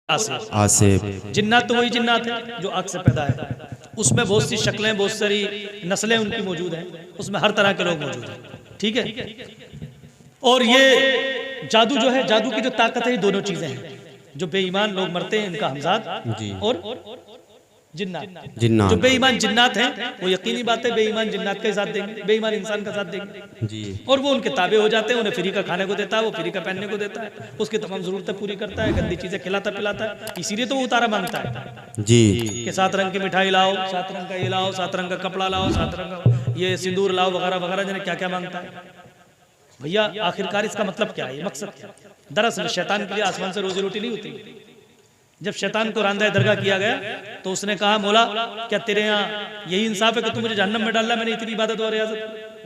आसिफ। जिन्नात तो वही जिन्नात है जो आग से पैदा है, उसमें बहुत सी शक्लें, बहुत सारी नस्लें उनकी मौजूद हैं, उसमें हर तरह के लोग मौजूद हैं, ठीक है। और ये जादू जो है, जादू की जो ताकत है, ये दोनों चीजें हैं। जो बेईमान लोग मरते हैं इनका हमजाद, और जिन्नात जो बेईमान जिन्नात हैं, वो यकीनी बात है बेईमान जिन्नात का साथ देंगे, बेईमान इंसान का साथ देंगे जी। और वो उनके ताबे हो जाते हैं। उन्हें फ्री का खाने को देता है, वो फ्री का पहनने को देता है, उसकी तमाम जरूरतें पूरी करता है, गंदी चीजें खिलाता पिलाता है। इसीलिए तो वो उतारा मांगता है जी कि 7 रंग की मिठाई लाओ, 7 रंग का ये लाओ, 7 रंग का कपड़ा लाओ, 7 रंग का ये सिंदूर लाओ, वगैरह वगैरह, जाने क्या क्या मांगता है। भैया आखिरकार इसका मतलब क्या है, ये मकसद क्या है? दरअसल शैतान के लिए आसमान से रोजी रोटी नहीं होती। जब शैतान को रांदा दरगाह किया गया तो उसने कहा, मौला क्या तेरे यहाँ यही इंसाफ है कि तू मुझे जहन्नम में डाल रहा है? मैंने इतनी इबादत और रियाजत,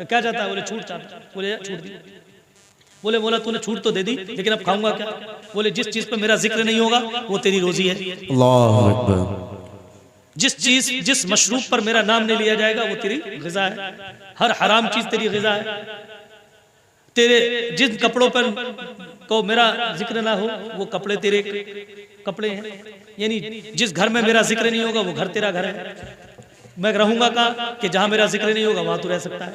क्या चाहता है? बोले छूट चाहता। बोले छूट दी। बोले मौला तूने छूट तो दे दी, लेकिन अब खाऊंगा क्या? बोले जिस चीज पर मेरा जिक्र नहीं होगा वो तेरी रोजी है। अल्लाह अकबर। जिस मशरूब पर मेरा नाम नहीं लिया जाएगा वो तेरी ग़िज़ा है। हर हराम चीज तेरी ग़िज़ा है। तेरे जिन कपड़ों पर को मेरा जिक्र ना हो वो कपड़े तेरे कपड़े हैं। यानी जिस घर में मेरा जिक्र नहीं होगा वो घर तेरा घर है। मैं रहूंगा कहाँ कि जहां मेरा जिक्र नहीं होगा वहां तू रह सकता है।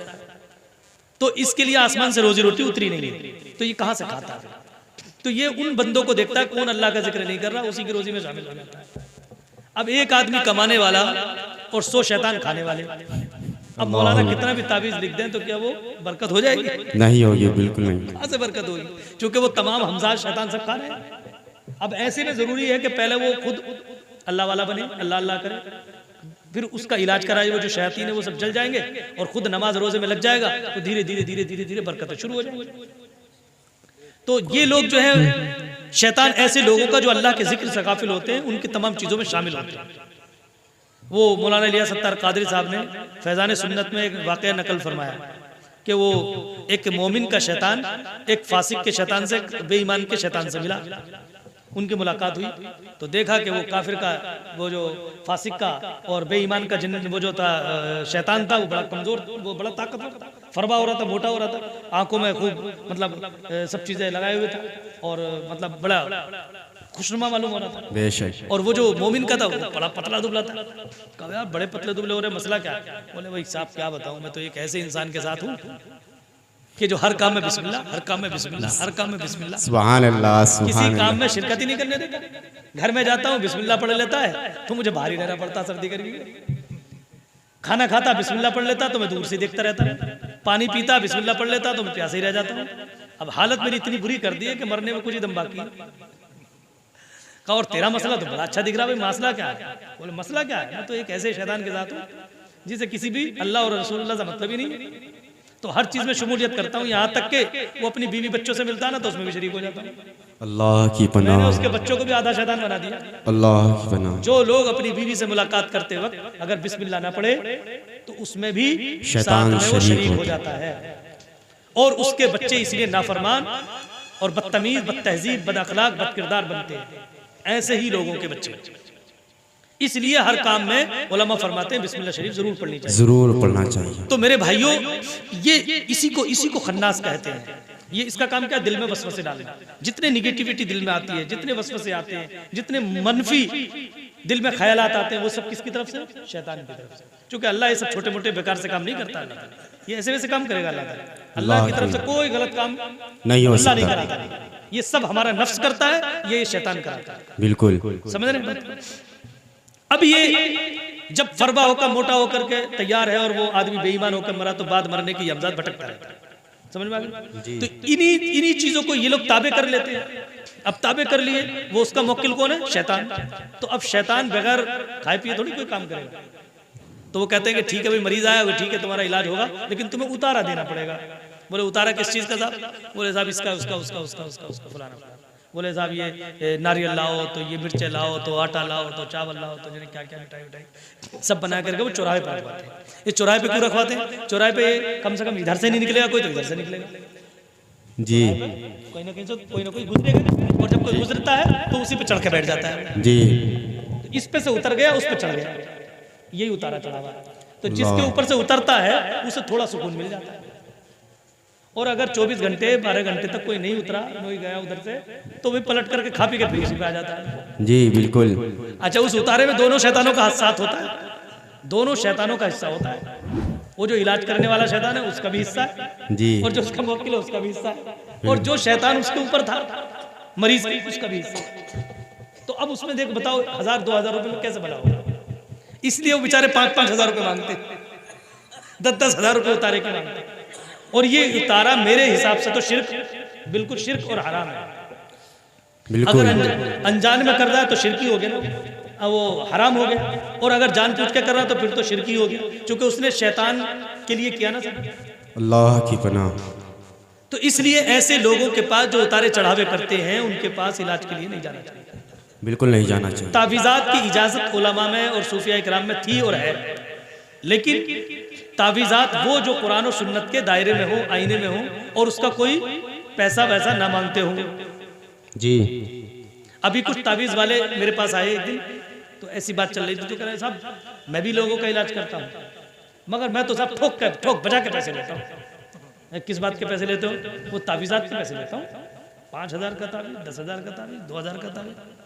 तो इसके लिए आसमान से रोजी रोटी उतरी नहीं है, तो ये कहां से खाता है? तो ये उन बंदों को देखता है कौन अल्लाह का जिक्र नहीं कर रहा, उसी की रोजी में शामिल हो जाता है। अब एक आदमी कमाने वाला और 100 शैतान खाने वाले, अब मौलाना कितना भी ताबीज लिख दें तो क्या वो बरकत हो जाएगी? नहीं होगी, बिल्कुल नहीं। कहां से बरकत होगी? क्योंकि वो तमाम हमजाद शैतान सब खा रहे हैं। अब ऐसे में जरूरी है कि पहले वो खुद अल्लाह वाला बने, अल्लाह अल्लाह करे, फिर उसका इलाज कराए। वो जो शैतान है वो सब जल जाएंगे और खुद नमाज रोजे में लग जाएगा, तो धीरे धीरे धीरे धीरे धीरे बरकतें शुरू हो जाएंगी। तो ये लोग जो है शैतान, ऐसे लोगों का जो अल्लाह के जिक्र से गाफिल होते हैं, उनकी तमाम चीजों में शामिल होते हैं। वो मौलाना इलियास सत्तार कादरी साहब ने फैजान सुन्नत में एक वाकया नकल फरमाया कि वो एक मोमिन का शैतान एक फासिक के शैतान से, बेईमान के शैतान से मिला। उनकी मुलाकात हुई तो देखा कि वो काफिर का, वो जो फासिक का और बेईमान का जिन वो जो था शैतान था, वो बड़ा कमजोर, वो बड़ा ताकतवर था, फरबा हो रहा था, मोटा हो रहा था, आंखों में खूब मतलब सब चीजें लगाए हुए था और मतलब बड़ा खुशनुमा मालूम हो रहा था। बेशक। और वो जो मोमिन का था वो बड़ा पतला दुबला था। कहा यार बड़े पतले दुबले हो रहे, मसला क्या है? बोले भाई साहब क्या बताऊं, मैं तो एक ऐसे इंसान के साथ हूँ कि जो हर काम में बिस्मिल्लाह, हर काम में बिस्मिल्लाह, हर काम में बिस्मिल्लाह, सुभान अल्लाह, किसी काम में शिरकत ही नहीं करने देता। घर में जाता हूँ बिस्मिल्लाह पढ़ लेता है तो मुझे बाहर ही रहना पड़ता सर्दी करके। खाना खाता बिस्मिल्लाह पढ़ लेता तो मैं दूर से देखता रहता। पानी पीता बिस्मिल्लाह पढ़ लेता तो मैं प्यासे ही रह जाता हूँ। अब हालत मेरी इतनी बुरी कर दी है कि मरने में कुछ ही दम बाकी है। और तेरा मसला तो बड़ा अच्छा दिख रहा है, भाई मसला क्या है? बोले मसला क्या है, मैं तो एक ऐसे शैतान के साथ हूँ जिसे किसी भी अल्लाह और रसूलुल्लाह से मतलब ही नहीं, तो हर चीज में शमूलियत करता हूँ, यहाँ तक के वो अपनी बीवी बच्चों से मिलता है ना तो उसमें भी शरीक हो जाता हूँ। अल्लाह की पनाह। मैंने उसके बच्चों को भी आधा शैतान बना दिया। अल्लाह की पनाह। जो लोग अपनी बीवी से मुलाकात करते वक्त अगर बिस्मिल्लाह ना पढ़े तो उसमें भी शैतान शरीक हो जाता है। और उसके बच्चे इसलिए नाफरमान और बदतमीज, बदतहजीब, बदअखलाक, बदकिरदार बनते हैं। ऐसे ही लोगों के बच्चे, इसलिए हर काम में उलमा फरमाते हैं बिस्मिल्लाह शरीफ जरूर पढ़नी चाहिए, जरूर पढ़ना चाहिए। तो मेरे भाइयों ये इसी को खन्नास कहते हैं। ये इसका काम क्या? दिल में वसवसे डालना। जितने निगेटिविटी दिल में आती है, जितने वसवसे आते हैं, जितने मनफी दिल में ख्यालात आते हैं, वो सब किसकी तरफ से? शैतान की तरफ से। क्योंकि अल्लाह ये सब छोटे मोटे बेकार से काम नहीं करता। ये ऐसे वैसे काम करेगा अल्लाह। अल्लाह की तरफ से कोई गलत काम नहीं हो अल्लाह नहीं सकता। कराता। ये सब हमारा नफ्स करता है, ये शैतान कराता है। बिल्कुल समझ रहे हैं? अब ये जब फरबा होकर मोटा होकर के तैयार है और वो आदमी बेईमान होकर मरा तो बाद मरने की हमजाद भटकता रहता है। समझ में आ गया? तो इन्हीं चीजों को ये लोग ताबे कर लेते हैं। अब ताबे कर लिए, वो उसका मुवक्किल कौन है? शैतान। तो अब शैतान बगैर खाए पिए थोड़ी कोई काम करेगा। तो वो कहते हैं कि ठीक है भाई मरीज आया, ठीक है तुम्हारा इलाज होगा, लेकिन तुम्हें उतारा देना पड़ेगा। बोले उतारा किस चीज का साहब? बोले साहब इसका उसका उसका उसका उसका उसका फलाना। बोले साहब ये नारियल लाओ, तो ये मिर्चें लाओ, तो आटा लाओ, तो चावल लाओ, तो क्या क्या मिठाई उठाई सब बना करके वो चौराहे पर रखवाते हैं। ये चौराहे पे क्यों रखवाते हैं? चौराहे पे कम से कम इधर से नहीं निकलेगा कोई, तो इधर से निकलेगा जी। कोई ना कोई गुजरेगा, और जब कोई गुजरता है तो उसी पे चढ़ के बैठ जाता है जी। तो इस पे से उतर गया, उस पे चढ़ गया, यही उतारा चढ़ावा। तो जिसके ऊपर से उतरता है उसे थोड़ा सुकून मिल जाता है। और अगर 24 घंटे 12 घंटे तक कोई नहीं उतरा, नहीं गया उधर से, तो भी पलट करके खा पी के फिर इसी पे आ जाता है। जी बिल्कुल। अच्छा, उस उतारे में दोनों शैतानों का साथ होता है, दोनों शैतानों का हिस्सा होता है। वो जो इलाज करने वाला शैतान है उसका भी हिस्सा है, जी और जो उसका मुवक्किल है उसका भी हिस्सा है, और जो शैतान उसके ऊपर था मरीज का उसका भी हिस्सा है। तो अब उसमें देख बताओ 1000-2000 रुपए में कैसे भला होगा? इसलिए वो बेचारे 5-5 हजार रुपए मांगते, 10-10 हजार रुपए उतारे के मांगते। और ये उतारा मेरे हिसाब से तो शिर्क, बिल्कुल शिर्क और हराम है। बिल्कुल। अगर अनजान में कर रहा है तो शिरकी हो गया ना, वो हराम हो गया। और अगर जानबूझ के कर रहा है तो फिर तो शिरकी हो गया, क्योंकि उसने शैतान के लिए किया ना सब। अल्लाह की पनाह। तो इसलिए ऐसे लोगों के पास जो उतारे चढ़ावे करते हैं उनके पास इलाज के लिए नहीं जाना चाहिए। बिल्कुल नहीं जाना चाहिए। तावीज़ात की इजाज़त उलमा में और सूफिया इकराम में थी और है, लेकिन तावीज़ात वो जो कुरान और सुन्नत के दायरे में हो, आईने में हो, और उसका कोई पैसा वैसा ना मांगते होंगे। जी। अभी कुछ तावीज़ वाले मेरे पास आए एक दिन, तो ऐसी बात चल रही थी, तो कह रहे साहब मैं भी लोगों का इलाज करता हूँ, मगर मैं तो साहब ठोक बजा के पैसे लेता हूँ। किस बात के पैसे लेते हो? वो तावीज़ात के पैसे लेता हूँ, 5000 का तावीज़, 10,000 का तावीज़, 2000 का तावीज़।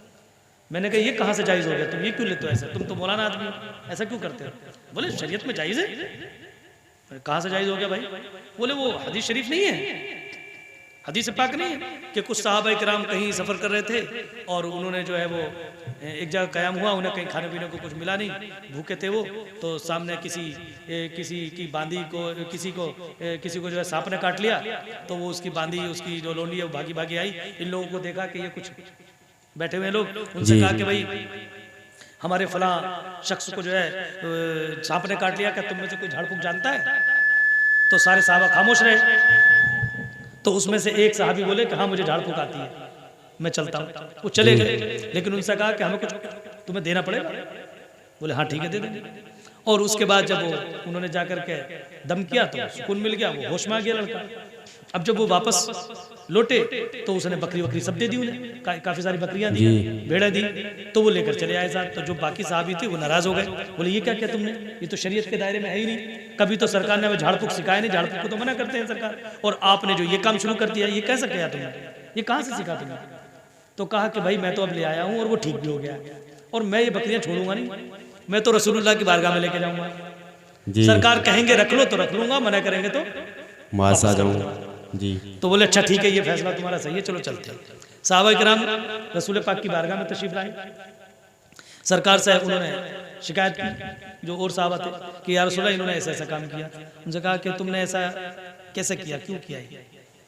मैंने कहा ये कहाँ से जायज़ हो गया? तुम ये क्यों लेते हो ऐसा? तुम तो मौलाना आदमी हो, ऐसा क्यों करते हो? बोले शरीयत में जायज़ है। कहाँ से जायज़ हो गया भाई? बोले वो हदीस शरीफ नहीं है, हदीस पाक नहीं है कि कुछ सहाबा किराम कहीं सफ़र कर रहे थे और उन्होंने जो है वो एक जगह क़याम हुआ, उन्हें कहीं खाने पीने को कुछ मिला नहीं, भूखे थे वो, तो सामने किसी की बांदी को किसी को जो है सांप ने काट लिया, तो वो उसकी बांदी, उसकी जो लोंडी है वो भागी भागी आई। इन लोगों को देखा कि ये कुछ बैठे हुए लोग, उनसे कहा कि भाई हमारे फलां शख्स को जो है सांप ने काट लिया, क्या तुम में से कोई झाड़ फूक जानता है? तो सारे साहबा खामोश रहे। तो उसमें से एक साहबी बोले कि हाँ मुझे झाड़ फूक आती है, मैं चलता हूँ। वो चले गए, लेकिन उनसे कहा कि हमें कुछ तुम्हें देना पड़ेगा। बोले हाँ ठीक है दे देंगे। और उसके बाद जब वो उन्होंने जाकर के दम किया तो सुकून मिल गया, वो होश में आ गया लड़का। अब जब वो वापस लौटे तो उसने बकरी सब दे दी उन्हें, काफी सारी बकरियां दी, भेड़ें दी, तो वो लेकर चले आए साथ। तो जो बाकी साहबी थे वो नाराज हो गए, बोले ये क्या किया तुमने, ये तो शरीयत के दायरे में है ही नहीं, कभी तो सरकार ने हमें झाड़ फूक सिखाया नहीं, झाड़ फूक को तो मना करते हैं सरकार, और आपने जो ये काम शुरू कर दिया, ये कैसे किया तुमने, ये कहाँ से सीखा तुमने? तो कहा कि भाई मैं तो अब ले आया हूँ और वो ठीक भी हो गया, और मैं ये बकरियां छोड़ूंगा नहीं, मैं तो रसूलुल्लाह की बारगाह में लेके जाऊंगा। सरकार कहेंगे रख लो तो रख लूंगा, मना करेंगे तो वापस आ जाऊंगा। जी। तो बोले अच्छा ठीक है, ये फैसला तुम्हारा सही है, चलो चलते हैं। साहबा किराम रसूल पाक की बारगाह में तशरीफ लाए। सरकार से उन्होंने शिकायत की, जो और साहबा थे, कि या रसूलल्लाह इन्होंने ऐसा ऐसा काम किया। उनसे कहा कि तुमने ऐसा कैसे किया, क्यों किया,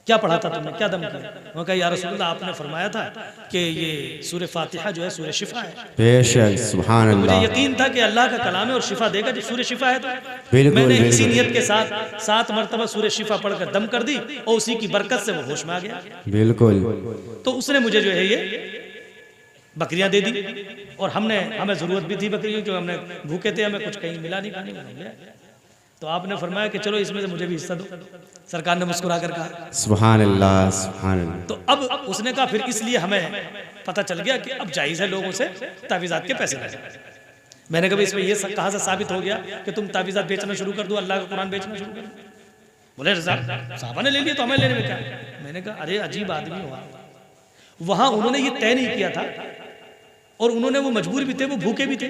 क्या पढ़ा था तुमने, क्या दम किया? उन्होंने कहा या रसूलल्लाह आपने फरमाया था कि ये सूरह फातिहा जो है सूरह शिफा है। बेशक सुभान अल्लाह। मुझे यकीन था कि अल्लाह का कलाम है और शिफा देगा, जब सूरह शिफा है तो बिल्कुल, मैंने बिल्कुल। इसी नियत के साथ 7 मरतबा सूरह शिफा पढ़कर दम कर दी, और उसी की बरकत से वो होश में आ गया। बिल्कुल। तो उसने मुझे जो है ये बकरियां दे दी, और हमें जरूरत भी थी बकरियों की, हमने भूखे थे, हमें कुछ कहीं मिला नहीं खाने को। तो आपने फरमाया कि चलो इसमें से मुझे भी हिस्सा दो। सरकार ने मुस्कुरा कर कहा सुभान अल्लाह सुभान अल्लाह। तो अब उसने कहा फिर इसलिए हमें पता चल गया कि अब जायज़ है लोगों से तावीज़ात के पैसे लेना। मैंने कहा इसमें ये कहाँ से साबित हो गया कि तुम तावीज़ात बेचना शुरू कर दो, अल्लाह का कुरान बेचना शुरू कर दो? बोले साहबा ने ले लिया तो हमें लेने में क्या? मैंने कहा अरे अजीब आदमी हुआ, वहां उन्होंने ये तय नहीं किया था, और उन्होंने वो मजबूर भी थे, वो भूखे भी थे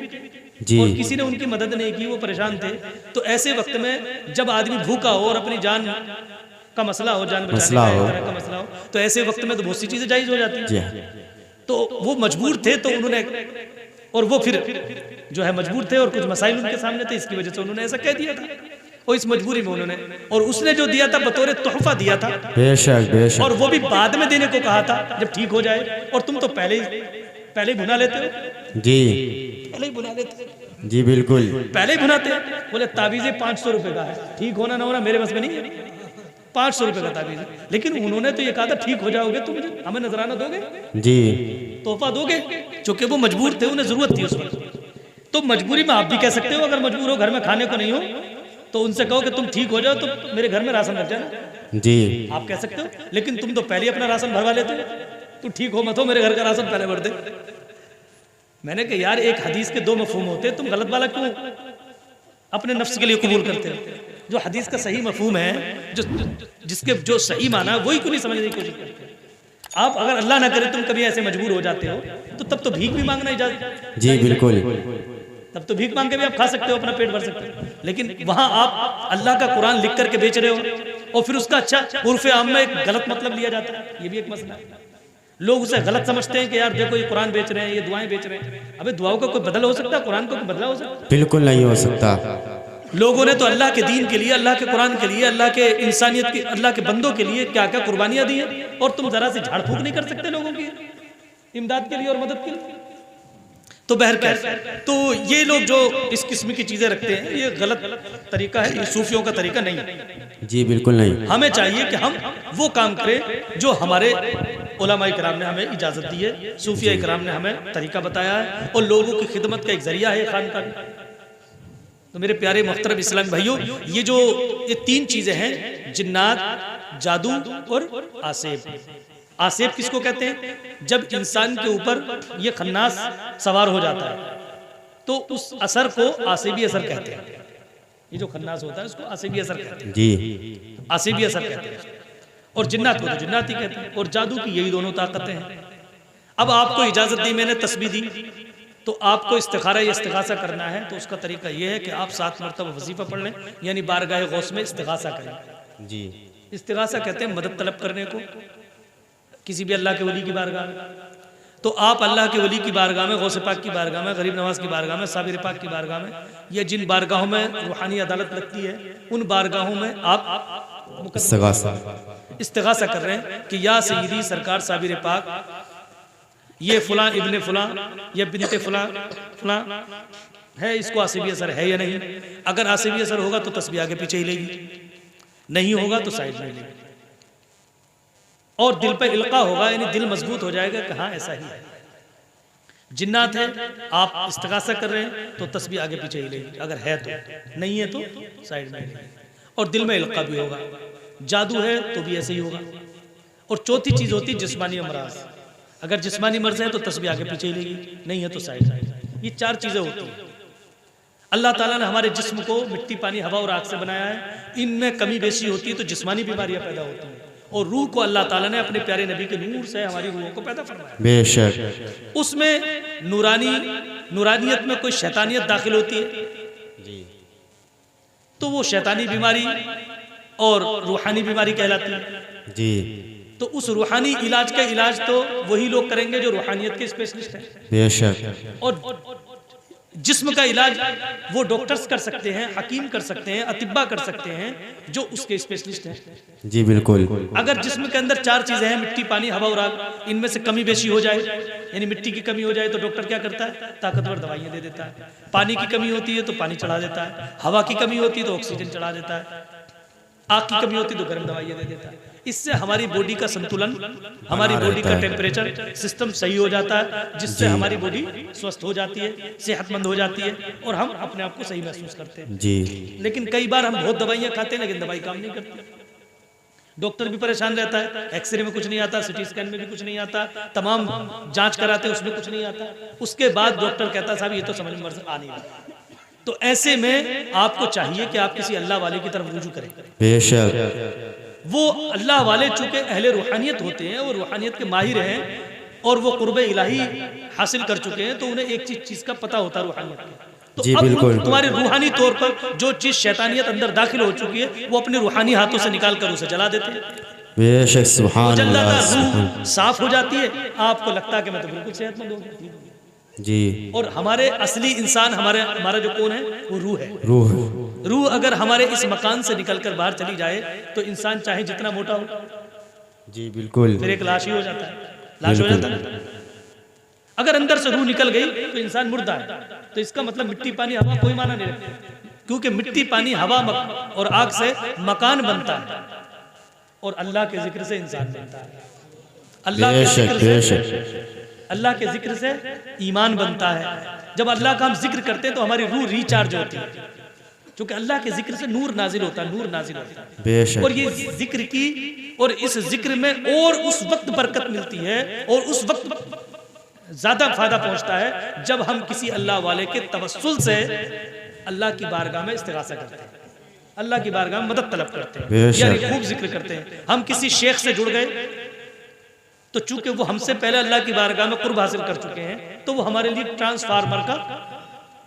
जी। और किसी ने उनकी मदद नहीं की, वो परेशान थे। तो ऐसे वक्त में जब आदमी भूखा हो और अपनी जान का मसला हो, जान बचाने का मसला हो, तो ऐसे वक्त में तो बहुत सी चीजें जायज हो जाती हैं। तो वो मजबूर थे, तो उन्होंने, और वो फिर जो है मजबूर थे और कुछ मसाइल उनके सामने थे, इसकी वजह से उन्होंने ऐसा कह दिया था, और इस मजबूरी में उन्होंने, और उसने जो दिया था बतौर तोहफा दिया था, बेशक बेशक, और वो भी बाद में देने को कहा था जब ठीक हो जाए, और तुम तो पहले ही भुना लेते हो। जी पहले ही भुना लेते, जी बिल्कुल, पहले ही भुनाते। बोले ताबीज़ 500 रुपए का है, ठीक होना ना होना मेरे बस में नहीं है, 500 रुपए का ताबीज़। लेकिन उन्होंने तो ये कहा था ठीक हो जाओगे तुम, हमें नजराना दोगे, जी तोहफा दोगे, चूंकि वो मजबूर थे, उन्हें जरूरत थी उस वक्त। तो मजबूरी में आप भी कह सकते हो, अगर मजबूर हो, घर में खाने को नहीं हो, तो उनसे कहो कि तुम ठीक हो जाओ तो मेरे घर में राशन रख जाना, जी आप कह सकते हो। लेकिन तुम तो पहले अपना राशन भरवा लेते हो, तू ठीक हो मत हो, मेरे घर का राशन पहले भर दे। मैंने कहा यार एक हदीस के 2 मफहूम होते, तुम गलत वाला क्यों अपने नफ्स के लिए कबूल करते हो? जो हदीस का सही मफहूम है, जिसके जो सही माना है वही को नहीं समझने की कोशिश करते। आप अगर अल्लाह ना करे तुम कभी ऐसे मजबूर हो जाते हो तो तब तो भीख भी मांगना इजाजत। जी बिल्कुल। तब तो भीख मांग के भी आप खा सकते हो, अपना पेट भर सकते हो। लेकिन वहां आप अल्लाह का कुरान लिख करके बेच रहे हो और फिर उसका अच्छा उर्फ आम में एक गलत मतलब लिया जाता है। ये भी एक मसला है। लोग उसे गलत समझते हैं कि यार देखो ये कुरान बेच रहे हैं, ये दुआएं बेच रहे हैं। अबे दुआओं का कोई बदल हो सकता है? कुरान का कोई बदला हो सकता है? बिल्कुल नहीं हो सकता। लोगों ने तो अल्लाह के दीन के लिए, अल्लाह के कुरान के लिए, अल्लाह के इंसानियत के, अल्लाह के बंदों के लिए क्या क्या कुर्बानियां दी हैं, और तुम जरा सी झाड़ फूक नहीं कर सकते लोगों की इमदाद के लिए और मदद के लिए। तो बहरकैफ तो ये लोग जो इस किस्म की चीजें रखते हैं ये गलत तरीका है, ये सूफियों का तरीका नहीं है। जी बिल्कुल नहीं। हमें चाहिए कि हम वो काम करें जो हमारे उलमा इकराम ने हमें इजाजत दी है, सूफिया इकराम ने हमें तरीका बताया है, और लोगों की खिदमत का एक जरिया है खानका भी। तो मेरे प्यारे मुहतरम इस्लामी भाइयों, ये तीन चीजें हैं, जिन्नात, जादू और आसेब। आसेब किसको कहते हैं? जब इंसान के ऊपर ये खन्नास सवार हो जाता है तो उस असर को आसेबी असर कहते हैं। ये जो खन्नास होता है उसको आसेबी असर कहते हैं। जी आसेबी असर कहते हैं। और जिन्नात को तो जिन्नात ही कहते हैं। और जादू की यही दोनों ताकतें हैं। अब आपको इजाजत दी, मैंने तस्बीह दी, तो आपको इस्तिखारा या इस्तिगासा करना है तो उसका तरीका यह है कि आप 7 मरतबा वजीफा पढ़ लें, यानी बारगाह गौस में इस्तिगासा करें। जी इस्तिगासा कहते हैं मदद तलब करने को किसी भी अल्लाह के वली की बारगाह में। तो आप अल्लाह के वली की बारगाह में, गौसे पाक की बारगाह में, गरीब नवाज की बारगाह में, साबिर पाक की बारगाह में, या जिन बारगाहों में रूहानी अदालत लगती है उन बारगाहों में आप इस्तिगासा कर रहे हैं कि या सय्यदी सरकार साबिर पाक, ये फुला इब्ने फुला या बिनते फुला फुला है, इसको आसिबी असर है या नहीं। अगर आसिबी असर होगा तो तस्बीह आगे पीछे ही लेगी, नहीं होगा तो साइड में लेगी। और दिल पे इल्का होगा, यानी दिल मजबूत हो जाएगा कि हाँ ऐसा ही है। जिन्नात है, आप इस्तिगासा कर रहे हैं तो तस्बीह आगे पीछे ही लेगी, अगर है तो, नहीं है तो साइड में लेगी। और दिल में इल्का भी होगा। जादू है तो भी ऐसे ही होगा। और चौथी चीज होती है जिस्मानी अमराज। अगर जिस्मानी मर्ज है तो तस्बीह आगे पीछे ही लेगी, नहीं है तो साइड में। ये 4 चीजें होती हैं। अल्लाह ताला ने हमारे जिस्म को मिट्टी, पानी, हवा और आग से बनाया है। इनमें कमी बेशी होती है तो जिस्मानी बीमारियां पैदा होती हैं। और रूह को अल्लाह ताला ने अपने प्यारे नबी के नूर से हमारी रूहों को पैदा फरमाया। बेशक उसमें नूरानियत में कोई शैतानियत दाखिल होती है तो वो शैतानी बीमारी और रूहानी बीमारी कहलाती है। जी तो उस रूहानी इलाज का इलाज तो वही लोग करेंगे जो रूहानियत के स्पेशलिस्ट हैं। बेशक। और जिस्म का इलाज वो डॉक्टर्स कर सकते हैं, हकीम कर सकते हैं, अतिब्बा कर सकते हैं जो उसके स्पेशलिस्ट हैं। जी बिल्कुल। अगर जिस्म के अंदर 4 चीजें हैं, मिट्टी, पानी, हवा और आग, इनमें से कमी बेशी हो जाए, यानी मिट्टी की कमी हो जाए तो डॉक्टर क्या करता है? ताकतवर दवाइयां दे देता है। पानी की कमी होती है तो पानी चढ़ा देता है। हवा की कमी होती है तो ऑक्सीजन चढ़ा देता है। आग की कमी होती है तो गर्म दवाइयां दे देता है। इससे हमारी बॉडी का संतुलन, हमारी बॉडी का टेम्परेचर सिस्टम सही हो जाता है, जिससे हमारी बॉडी स्वस्थ हो जाती है, सेहतमंद हो जाती है और हम अपने आप को सही महसूस करते हैं। जी लेकिन कई बार हम बहुत दवाइयां खाते हैं लेकिन दवाई काम नहीं करती। डॉक्टर भी परेशान रहता है, एक्सरे में कुछ नहीं आता, सिटी स्कैन में भी कुछ नहीं आता, तमाम जांच कराते हैं उसमें कुछ नहीं आता। उसके बाद डॉक्टर कहता है साहब ये तो समझ में आ नहीं रहा। तो ऐसे में आपको चाहिए कि आप किसी अल्लाह वाले की तरफ रुजू करें। बेशक। वो अल्लाह वाले चूंकि अहले रूहानियत होते हैं, वो रूहानियत के माहिर हैं और वो कुर्बे इलाही हासिल कर चुके हैं, तो उन्हें एक चीज का पता होता है रूहानियत का। तो जी अब बिल्कुल। तुम्हारे रूहानी तौर पर जो चीज शैतानियत अंदर दाखिल हो चुकी है वो अपने रूहानी हाथों से निकाल कर उसे जला देते हैं। बेशक। सुभान अल्लाह। रूह साफ हो जाती है, आपको लगता है कि मैं तो बिल्कुल सेहतमंद हो गया। जी। और हमारे असली इंसान, हमारा जो कौन है वो रूह है। रूह अगर हमारे इस मकान से निकलकर बाहर चली जाए तो इंसान चाहे जितना मोटा हो, जी बिल्कुल, फिर एक लाश ही हो जाता है, लाश हो जाता है। अगर अंदर से रूह निकल गई तो इंसान मुर्दा है। तो इसका मतलब मिट्टी, पानी, हवा कोई माना नहीं रखते, क्योंकि मिट्टी, पानी, हवा और आग से मकान बनता है और अल्लाह के जिक्र से इंसान बनता है। अल्लाह के जिक्र से ईमान बनता है। जब अल्लाह का हम जिक्र करते हैं तो हमारी रूह रिचार्ज होती है, क्योंकि अल्लाह के जिक्र से नूर नाजिल होता है, नूर नाजिल होता है। और ये जिक्र की और इस जिक्र में और उस वक्त बरकत मिलती है और उस वक्त ज्यादा फायदा पहुंचता है जब हम किसी अल्लाह वाले के तवस्सुल से अल्लाह की बारगाह में इस्तिगासा करते हैं। अल्लाह की बारगाह में मदद तलब करते हैं, बेशक। यानी खूब जिक्र करते हैं। हम किसी शेख से जुड़ गए तो चूंकि वो हमसे पहले अल्लाह की बारगाह में कुर्ब हासिल कर चुके हैं, तो वो हमारे लिए ट्रांसफार्मर का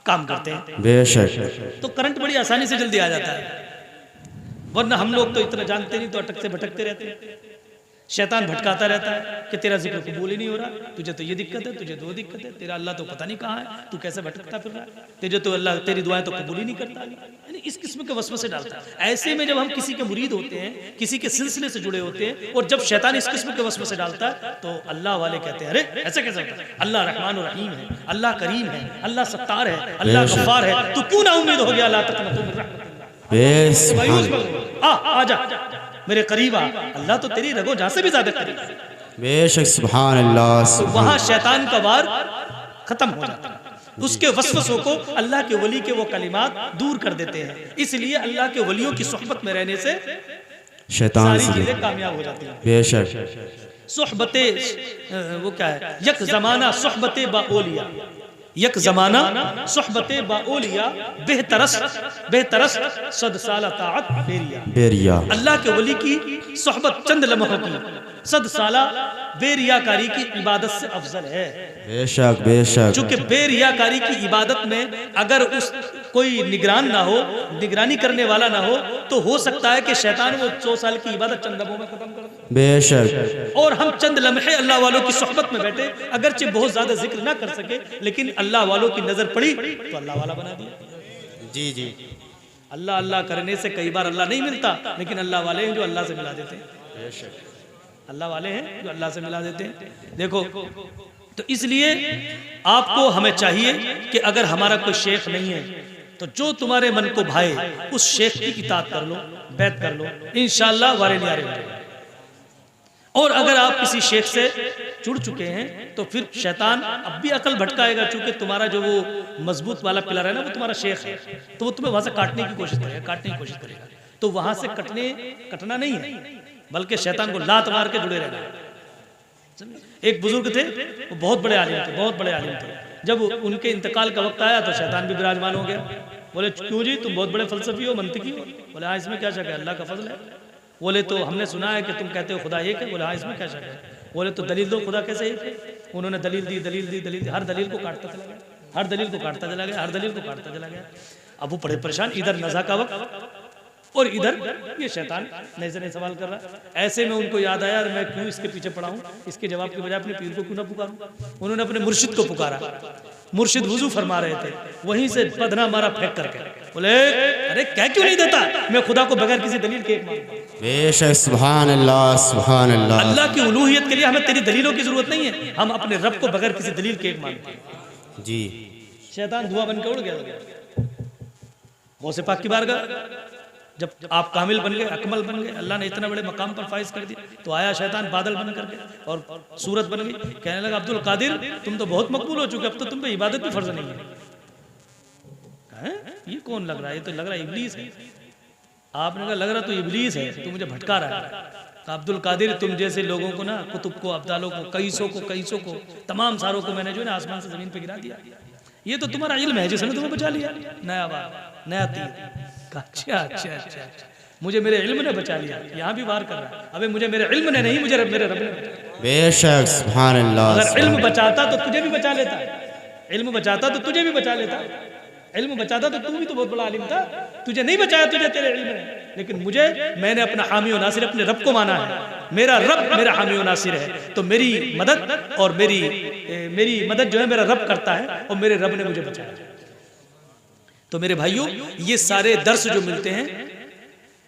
काम करते हैं। बेशक। तो करंट बड़ी आसानी से जल्दी आ जाता है, वरना हम लोग तो इतना जानते नहीं, तो अटक से भटकते रहते हैं। शैतान भटकाता रहता है कि तेरा जिक्र कबूल ही नहीं हो रहा, तुझे तो ये दिक्कत है, तुझे तो वो दिक्कत है, तेरा अल्लाह तो पता नहीं कहाँ है, तू कैसे भटकता फिर रहा है, तुझे तो अल्लाह तेरी दुआएं तो कबूल ही नहीं करता। यानी इस किस्म के वसवसे डालता है। ऐसे में जब हम किसी के मुरीद होते हैं, किसी के सिलसिले से जुड़े होते हैं, और जब शैतान इस किस्म के वसवसे डालता है, तो अल्लाह वाले कहते हैं, अरे ऐसे कैसे होता है, अल्लाह रहमान और रहीम है, अल्लाह करीम है, अल्लाह सत्तार है, अल्लाह गफ्फार है, तो क्यों ना उम्मीद हो गया अल्लाह तक आ जा मेरे करीब आ, अल्लाह तो तेरी रगो जहां से भी ज्यादा करीब है। बेशक सुभान अल्लाह। तो वहां शैतान का वार खत्म हो जाता है, उसके वसवसों को अल्लाह के वली के वो कलिमात दूर कर देते हैं। इसलिए अल्लाह के वलियों की सोहबत में रहने से शैतान सारी से चीजें कामयाब हो जाती हैं। बेशक। सोहबते वो क्या है, यक जमाना सोहबते बाओलिया, यक जमाना सोहबते बाओलिया, बेहतरस सद साला ताअत बेरिया। बेरिया। अल्लाह के वली की सोहबत चंद लम्हों की, सद साला बेरियाकारी की इबादत से अफजल है। बेशक बेशक। चूंकि बेरियाकारी की इबादत में अगर उस कोई निगरान ना हो, निगरानी करने वाला ना हो तो सकता है कि शैतान वो 100 साल की इबादत चंद लम्हों में खत्म कर दे। बेशक। और हम चंद लम्हे अल्लाह वालों की सोहबत में बैठे, अगरचे बहुत ज्यादा जिक्र ना कर सके, लेकिन अल्लाह वालों की नजर पड़ी तो अल्लाह वाला बना दिया। जी जी। अल्लाह अल्लाह करने से कई बार अल्लाह नहीं मिलता, लेकिन अल्लाह वाले हैं जो अल्लाह से मिला देते हैं। अल्लाह वाले हैं जो अल्लाह से मिला देते हैं। देखो, तो इसलिए आपको हमें चाहिए कि अगर हमारा कोई शेख नहीं है तो जो तुम्हारे मन को भाए उस शेख की इताअत कर लो, बैत कर लो, इंशाअल्लाह वारे न्यारे होंगे। और अगर आप किसी शेख से जुड़ चुके हैं तो फिर शैतान अब भी अकल भटकाएगा, चूंकि तुम्हारा जो वो मजबूत वाला पिलर है ना, वो तुम्हारा शेख है, तो वो तुम्हें वहां से काटने की कोशिश करेगा, तो वहां से कटना नहीं है, बल्कि शैतान को लात मार के जुड़े रहना है। एक बुजुर्ग थे, वो बहुत बड़े आलिम थे, जब उनके इंतकाल का वक्त आया तो शैतान भी विराजमान हो गया। बोले क्यों जी, तुम बहुत बड़े फलसफी हो, मंतिकी हो? बोले हाँ, इसमें क्या शक है, अल्लाह का फजल है। बोले तो हमने सुना है कि तुम कहते हो खुदा एक है। बोले हाँ, इसमें क्या शक है। बोले तो दलील दो, खुदा कैसे एक है? उन्होंने दलील दी, हर दलील को काटता चला गया। अब वो बड़े परेशान, इधर नज़ा का वक्त और इधर ये शैतान नए से नए सवाल कर रहा है। ऐसे में उनको याद आया, मैं क्यों इसके पीछे पड़ा हूँ, इसके जवाब की बजाय अपने पीर को क्यों ना पुकारूं। उन्होंने अपने मुर्शिद को पुकारा। मुर्शिद वुजू फरमा रहे थे, वहीं से पदना मारा फेंक करके। बोले अरे कह क्यों नहीं देता, मैं खुदा को बगैर किसी दलील के एक मानता हूं। बेशक सुभान अल्लाह सुभान अल्लाह। अल्लाह की उलूहियत के लिए हमें तेरी दलीलों की जरूरत नहीं है, हम अपने रब को बगैर किसी दलील के एक मानते हैं। जी। शैतान धुआं बन के उड़ गया। गौसे पाक की बारगाह जब आप कामिल बन गए, अकमल बन गए, अल्लाह ने इतना बड़े मकाम पर फाइज कर दिया, तो आया शैतान बादल बन करके और सूरत बन गई। कहने लगा अब्दुल कादिर, तुम तो बहुत मकबूल हो चुके, अब तो तुम पे इबादत भी फर्ज नहीं है। ये कौन लग रहा है? ये तो लग रहा है इब्लीस है। आपने कहा लग रहा तो इब्लीस है, तू मुझे भटका रहा है। तो अब्दुल कादिर, तुम जैसे लोगों को ना, कुतुब को, अब्दालों को, कईसों को, तमाम सारों को मैंने जो है ना आसमान से जमीन पे गिरा दिया। ये तो तुम्हारा इल्म है जिसने तुम्हें बचा लिया। नया तीर। अच्छा, मुझे मेरे इल्म ने बचा लिया। यहाँ भी वार कर रहा है, अबे मुझे मेरे इल्म ने नहीं, मुझे मेरे रब ने बचा। बेशक सुभान अल्लाह। अगर इल्म बचाता तो तुझे भी बचा लेता, इल्म बचाता तो तुझे भी बचा लेता, इल्म बचाता तो तू भी तो बहुत बड़ा आलिम था। तुझे नहीं बचाया, तुझे तेरे इल्म ने, लेकिन मुझे, मैंने अपना हामी और नासिर, अपने रब को माना है। मेरा रब मेरा हामी और नासिर है, तो मेरी मदद और मेरी मदद जो है मेरा रब करता है, और मेरे रब ने मुझे बचाया। तो मेरे भाइयों, ये सारे दर्स जो मिलते हैं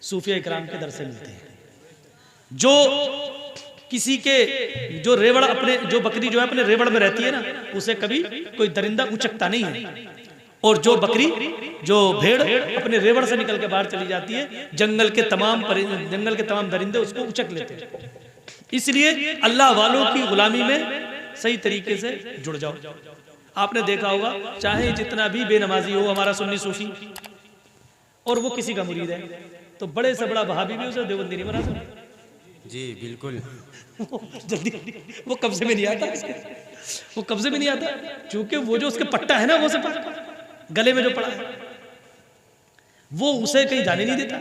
सूफिया इकराम के दर्स से मिलते हैं। जो किसी के जो रेवड़ अपने, जो बकरी जो है अपने रेवड़ में रहती है ना, उसे कभी कोई दरिंदा उचकता नहीं है, और जो बकरी, जो भेड़ अपने रेवड़ से निकल के बाहर चली जाती है, जंगल के तमाम दरिंदे उसको उचक लेते हैं। इसलिए अल्लाह वालों की गुलामी में सही तरीके से जुड़ जाओ। आपने देखा होगा, चाहे जितना भी बेनमाजी हो हमारा सुन्नी सूफी, और वो किसी का मुरीद है, तो बड़े से बड़ा वहाबी भी उसे देवबंदी नहीं बना सकता। जी बिल्कुल। जल्दी वो कब्जे में नहीं आता, वो कब्जे में नहीं आता, क्योंकि वो जो उसके पट्टा है ना, वो से गले में जो पड़ा है, वो उसे कहीं जाने नहीं देता।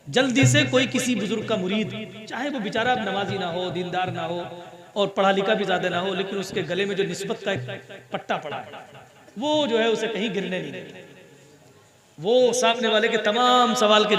जल्दी से कोई किसी बुजुर्ग का मुरीद, चाहे वो बेचारा नमाजी ना हो, दीनदार ना हो और पढ़ा लिखा भी ज्यादा ना हो, लेकिन उसके गले में जो निस्बत का एक पट्टा पड़ा है, वो जो है उसे कहीं गिरने नहीं देता। वो सामने वाले के तमाम सवाल के